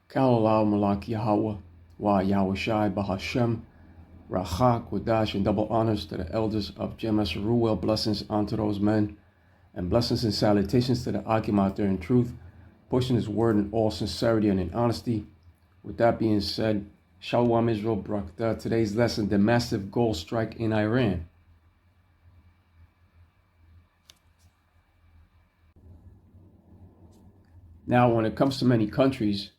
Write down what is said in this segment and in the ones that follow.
Kalalau Malak Yahweh, Wa Yahushai Bahashem, Rachak, Wadash, and double honors to the elders of Jemas Ruel, blessings unto those men, and blessings and salutations to the Akim out there in truth, pushing his word in all sincerity and in honesty. With that being said, Shalom Israel Brakta. Today's lesson, the massive gold strike in Iran. Now, when it comes to many countries,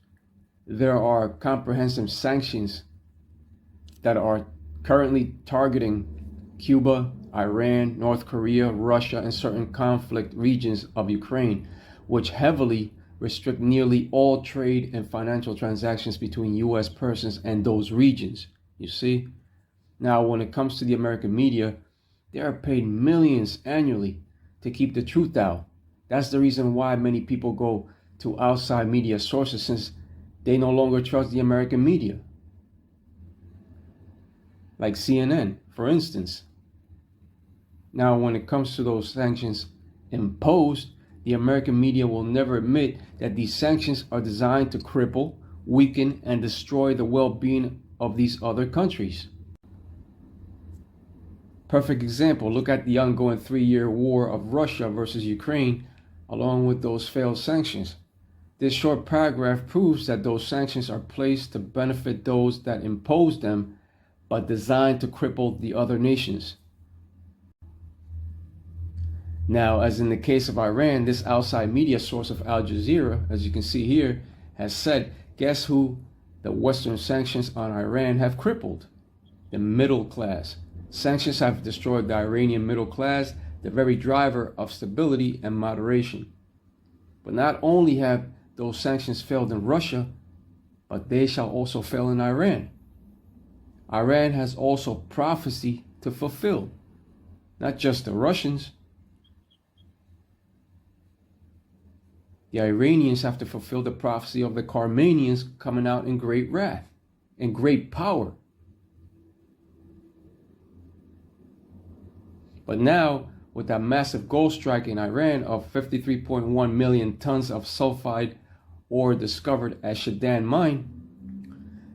there are comprehensive sanctions that are currently targeting Cuba, Iran, North Korea, Russia, and certain conflict regions of Ukraine, which heavily restrict nearly all trade and financial transactions between U.S. persons and those regions. You see? Now, when it comes to the American media, they are paid millions annually to keep the truth out. That's the reason why many people go to outside media sources, since they no longer trust the American media. Like CNN, for instance. Now, when it comes to those sanctions imposed, the American media will never admit that these sanctions are designed to cripple, weaken, and destroy the well-being of these other countries. Perfect example, look at the ongoing 3-year war of Russia versus Ukraine, along with those failed sanctions. This short paragraph proves that those sanctions are placed to benefit those that impose them, but designed to cripple the other nations. Now, as in the case of Iran, this outside media source of Al Jazeera, as you can see here, has said, guess who the Western sanctions on Iran have crippled? The middle class. Sanctions have destroyed the Iranian middle class, the very driver of stability and moderation. But not only have those sanctions failed in Russia, but they shall also fail in Iran. Iran has also prophecy to fulfill, not just the Russians. The Iranians have to fulfill the prophecy of the Karmanians coming out in great wrath and great power. But now, with that massive gold strike in Iran of 53.1 million tons of sulfide ore discovered at Shadan mine,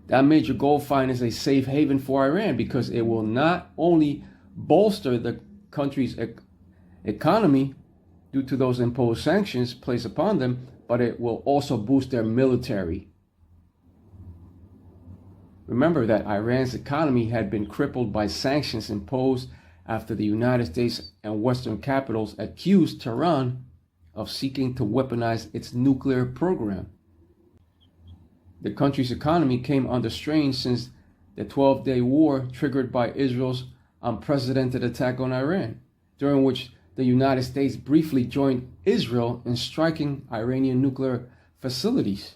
that major gold find is a safe haven for Iran, because it will not only bolster the country's economy due to those imposed sanctions placed upon them, but it will also boost their military. Remember that Iran's economy had been crippled by sanctions imposed after the United States and Western capitals accused Tehran of seeking to weaponize its nuclear program. The country's economy came under strain since the 12-day war triggered by Israel's unprecedented attack on Iran, during which the United States briefly joined Israel in striking Iranian nuclear facilities.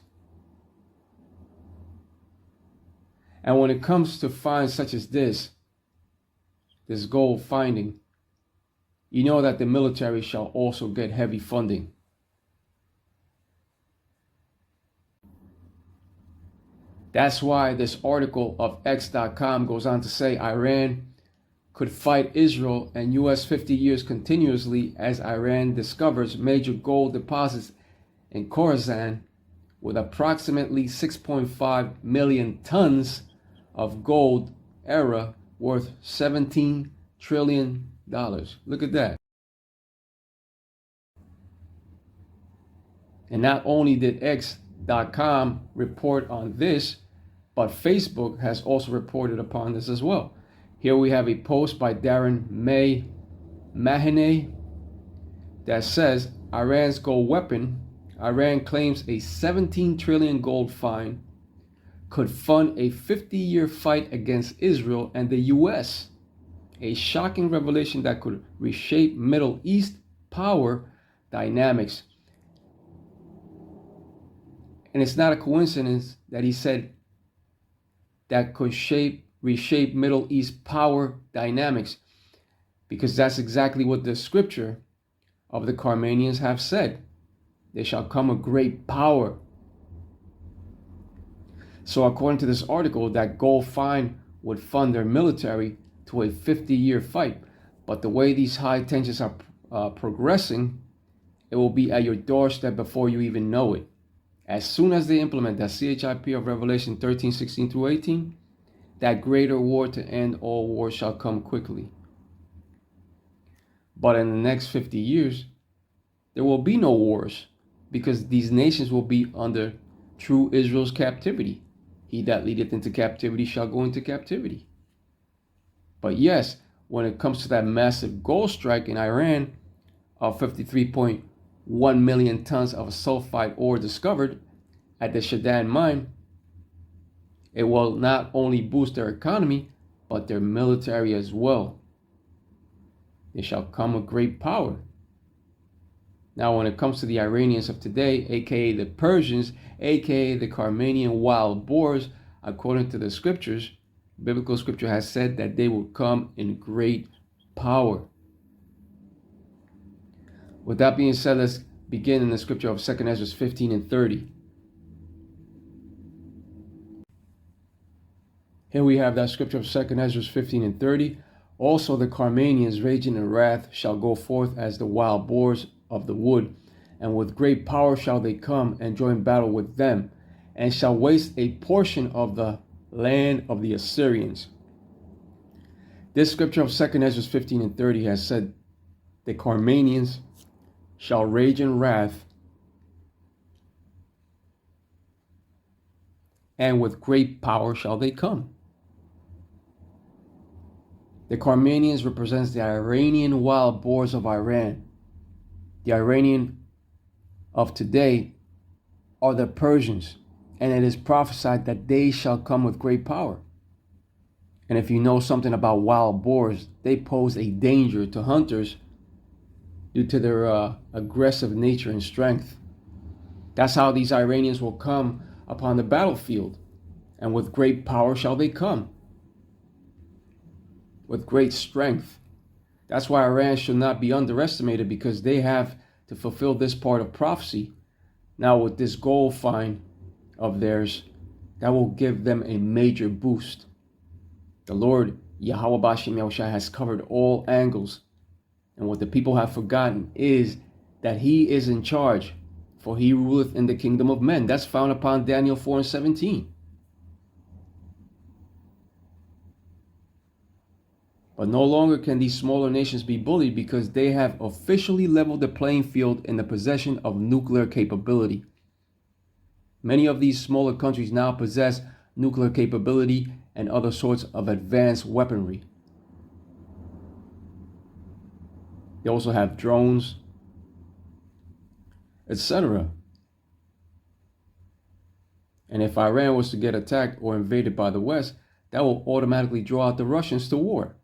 And when it comes to finds such as this gold finding, you know that the military shall also get heavy funding. That's why this article of X.com goes on to say Iran could fight Israel and US 50 years continuously as Iran discovers major gold deposits in Khorasan with approximately 6.5 million tons of gold era worth $17 trillion. Look at that. And not only did X.com report on this, but Facebook has also reported upon this as well. Here we have a post by Darren Mahane that says Iran's gold weapon. Iran claims a 17 trillion gold find could fund a 50-year fight against Israel and the US. A shocking revelation that could reshape Middle East power dynamics. And it's not a coincidence that he said that could reshape Middle East power dynamics, because that's exactly what the scripture of the Karmanians have said. There shall come a great power. So according to this article, that gold find would fund their military to a 50-year fight. But the way these high tensions are progressing, it will be at your doorstep before you even know it. As soon as they implement that CHIP of Revelation 13:16 through 18, that greater war to end all wars shall come quickly. But in the next 50 years, there will be no wars, because these nations will be under true Israel's captivity. He that leadeth into captivity shall go into captivity. But yes, when it comes to that massive gold strike in Iran of 53.1 million tons of sulfide ore discovered at the Shadan mine, it will not only boost their economy, but their military as well. They shall come with great power. Now, when it comes to the Iranians of today, aka the Persians, aka the Carmanian wild boars, according to the scriptures, biblical scripture has said that they will come in great power. With that being said, let's begin in the scripture of 2 Esdras 15 and 30. Here we have that scripture of 2 Esdras 15 and 30. Also the Carmanians raging in wrath shall go forth as the wild boars of the wood, and with great power shall they come and join battle with them, and shall waste a portion of the land of the Assyrians. This scripture of 2 Esdras 15 and 30 has said the Carmanians shall rage in wrath, and with great power shall they come. The Carmanians represents the Iranian wild boars of Iran. The Iranian of today are the Persians, and it is prophesied that they shall come with great power. And if you know something about wild boars, they pose a danger to hunters due to their aggressive nature and strength. That's how these Iranians will come upon the battlefield, and with great power shall they come, with great strength. That's why Iran should not be underestimated, because they have to fulfill this part of prophecy. Now with this gold find of theirs, that will give them a major boost. The Lord Yahweh Bashem Yahushua has covered all angles, and what the people have forgotten is that he is in charge, for he ruleth in the kingdom of men. That's found upon Daniel 4 and 17. But no longer can these smaller nations be bullied, because they have officially leveled the playing field in the possession of nuclear capability. Many of these smaller countries now possess nuclear capability and other sorts of advanced weaponry. They also have drones, etc. And if Iran was to get attacked or invaded by the West, that will automatically draw out the Russians to war.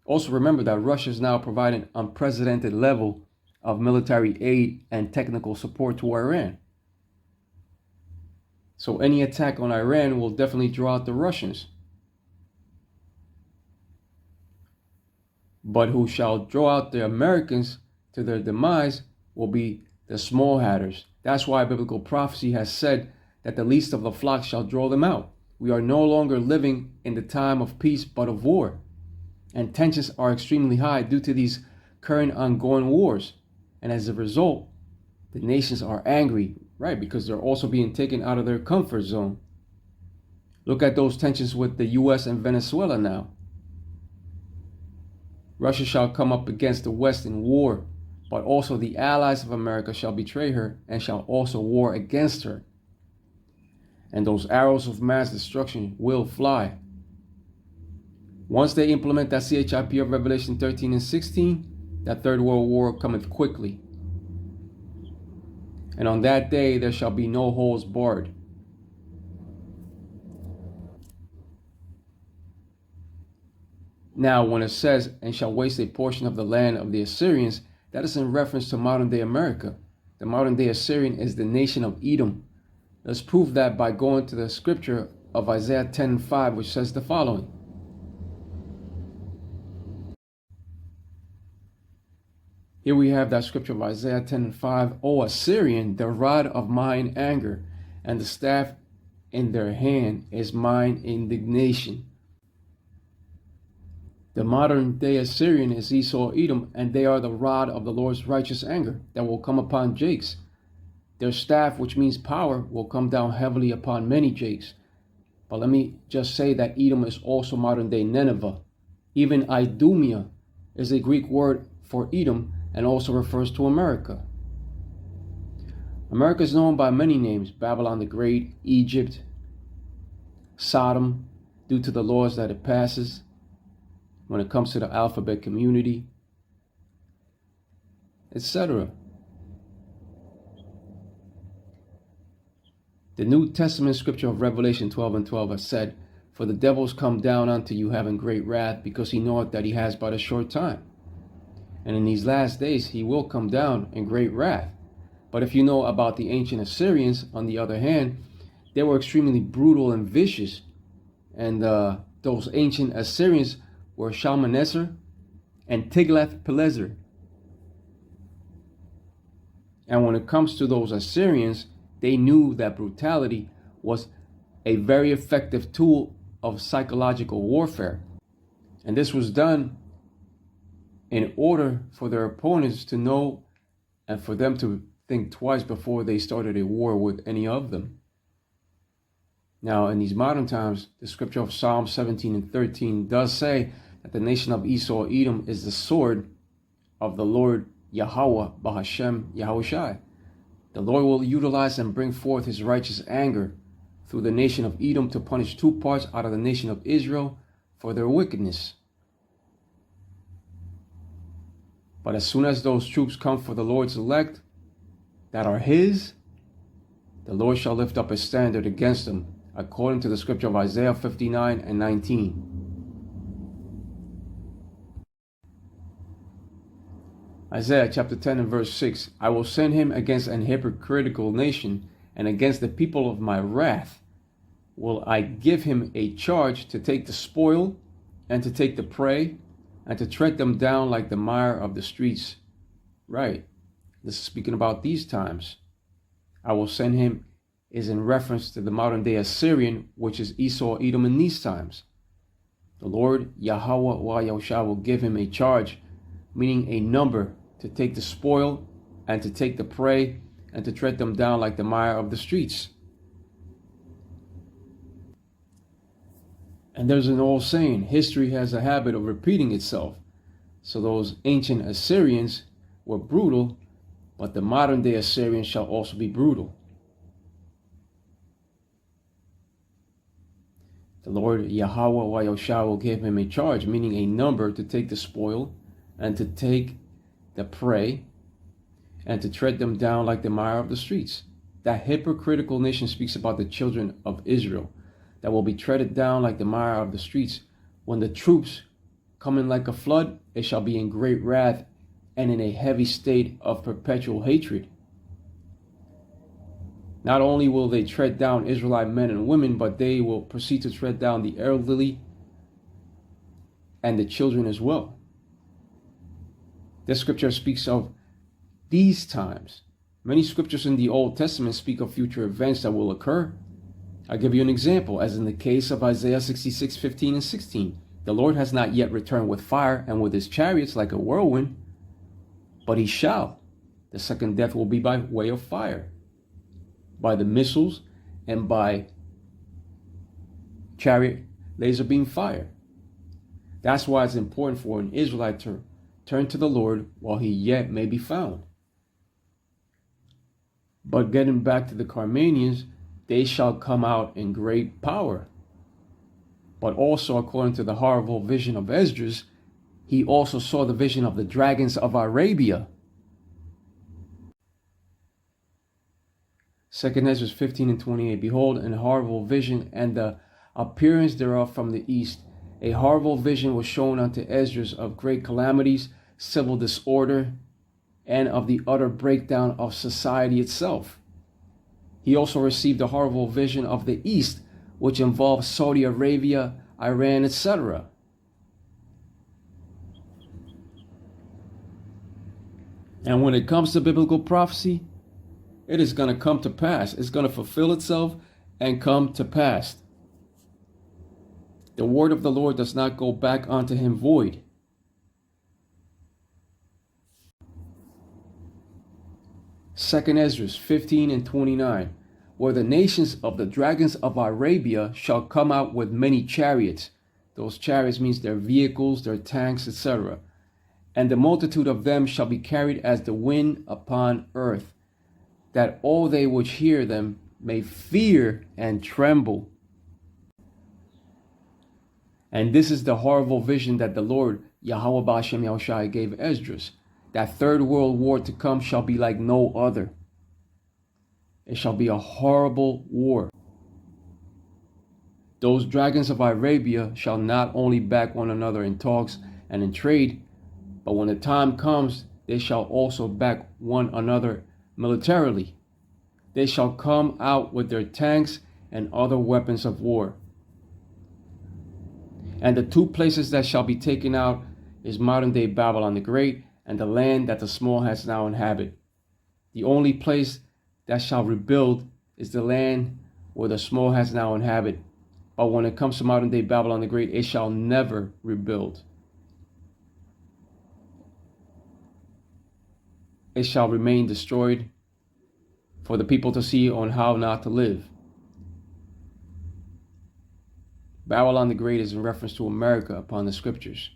Also remember that Russia is now providing unprecedented level of military aid and technical support to Iran. So any attack on Iran will definitely draw out the Russians. But who shall draw out the Americans to their demise will be the small hatters. That's why biblical prophecy has said that the least of the flock shall draw them out. We are no longer living in the time of peace but of war. And tensions are extremely high due to these current ongoing wars. And as a result, the nations are angry, right? Because they're also being taken out of their comfort zone. Look at those tensions with the US and Venezuela now. Russia shall come up against the West in war, but also the allies of America shall betray her and shall also war against her. And those arrows of mass destruction will fly. Once they implement that CHIP of Revelation 13 and 16, that third world war cometh quickly. And on that day there shall be no holes barred. Now, when it says, and shall waste a portion of the land of the Assyrians, that is in reference to modern day America. The modern day Assyrian is the nation of Edom. Let's prove that by going to the scripture of Isaiah 10 and 5, which says the following. Here we have that scripture of Isaiah 10 and 5. O Assyrian, the rod of mine anger, and the staff in their hand is mine indignation. The modern day Assyrian is Esau, Edom, and they are the rod of the Lord's righteous anger that will come upon Jake's. Their staff, which means power, will come down heavily upon many jakes. But let me just say that Edom is also modern-day Nineveh. Even Idumea is a Greek word for Edom and also refers to America. America is known by many names: Babylon the Great, Egypt, Sodom, due to the laws that it passes when it comes to the alphabet community, etc. The New Testament scripture of Revelation 12:12 has said, "For the devils come down unto you having great wrath, because he knoweth that he has but a short time." And in these last days he will come down in great wrath. But if you know about the ancient Assyrians, on the other hand, they were extremely brutal and vicious. And those ancient Assyrians were Shalmaneser and Tiglath-Pileser. And when it comes to those Assyrians, they knew that brutality was a very effective tool of psychological warfare. And this was done in order for their opponents to know and for them to think twice before they started a war with any of them. Now, in these modern times, the scripture of Psalm 17:13 does say that the nation of Esau, Edom, is the sword of the Lord Yahweh Bahashem Yahushai. The Lord will utilize and bring forth his righteous anger through the nation of Edom to punish two parts out of the nation of Israel for their wickedness. But as soon as those troops come for the Lord's elect that are his, the Lord shall lift up a standard against them, according to the scripture of Isaiah 59:19. Isaiah chapter 10 and verse 6, "I will send him against an hypocritical nation, and against the people of my wrath will I give him a charge to take the spoil and to take the prey and to tread them down like the mire of the streets." Right. This is speaking about these times. "I will send him" is in reference to the modern day Assyrian, which is Esau, Edom in these times. The Lord Yahweh Yahushua will give him a charge, meaning a number, to take the spoil and to take the prey and to tread them down like the mire of the streets. And there's an old saying, history has a habit of repeating itself. So those ancient Assyrians were brutal, but the modern day Assyrians shall also be brutal. The Lord Yahweh Yahushua will give him a charge, meaning a number, to take the spoil and to take the prey and to tread them down like the mire of the streets. That hypocritical nation speaks about the children of Israel that will be treaded down like the mire of the streets. When the troops come in like a flood, it shall be in great wrath and in a heavy state of perpetual hatred. Not only will they tread down Israelite men and women, but they will proceed to tread down the elderly and the children as well. This scripture speaks of these times. Many scriptures in the Old Testament speak of future events that will occur. I'll give you an example, as in the case of Isaiah 66:15 and 16. "The Lord has not yet returned with fire and with his chariots like a whirlwind, but he shall. The second death will be by way of fire, by the missiles, and by chariot laser beam fire." That's why it's important for an Israelite to turn to the Lord while he yet may be found. But getting back to the Carmanians, they shall come out in great power. But also, according to the horrible vision of Esdras, he also saw the vision of the dragons of Arabia. 2 Esdras 15 and 28, "Behold, an horrible vision, and the appearance thereof from the east. A horrible vision was shown unto Esdras of great calamities, civil disorder, and of the utter breakdown of society itself. He also received a horrible vision of the east, which involves Saudi Arabia, Iran, etc. And when it comes to biblical prophecy, it is going to come to pass. It's going to fulfill itself and come to pass. The word of the Lord does not go back unto him void. 2nd Esdras 15 and 29. Where the nations of the dragons of Arabia shall come out with many chariots. Those chariots means their vehicles, their tanks, etc. And the multitude of them shall be carried as the wind upon earth, that all they which hear them may fear and tremble. And this is the horrible vision that the Lord Yahweh Ba'ashem Yahushai gave Esdras. That third world war to come shall be like no other. It shall be a horrible war. Those dragons of Arabia shall not only back one another in talks and in trade, but when the time comes, they shall also back one another militarily. They shall come out with their tanks and other weapons of war. And the two places that shall be taken out is modern day Babylon the Great and the land that the small has now inhabit. The only place that shall rebuild is the land where the small has now inhabit. But when it comes to modern day Babylon the Great, it shall never rebuild. It shall remain destroyed for the people to see on how not to live. Babylon the Great is in reference to America upon the scriptures.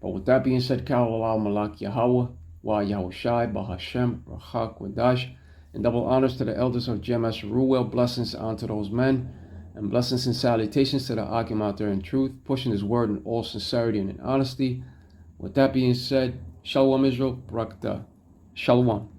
But with that being said, Ka'alal Malak Yahweh, Wa Yahushai, Bahashem, Rachak, Wadash, and double honors to the elders of Jemas Ruel, blessings unto those men, and blessings and salutations to the Akim out there in truth, pushing his word in all sincerity and in honesty. With that being said, Shalom Israel, Brakta, Shalom.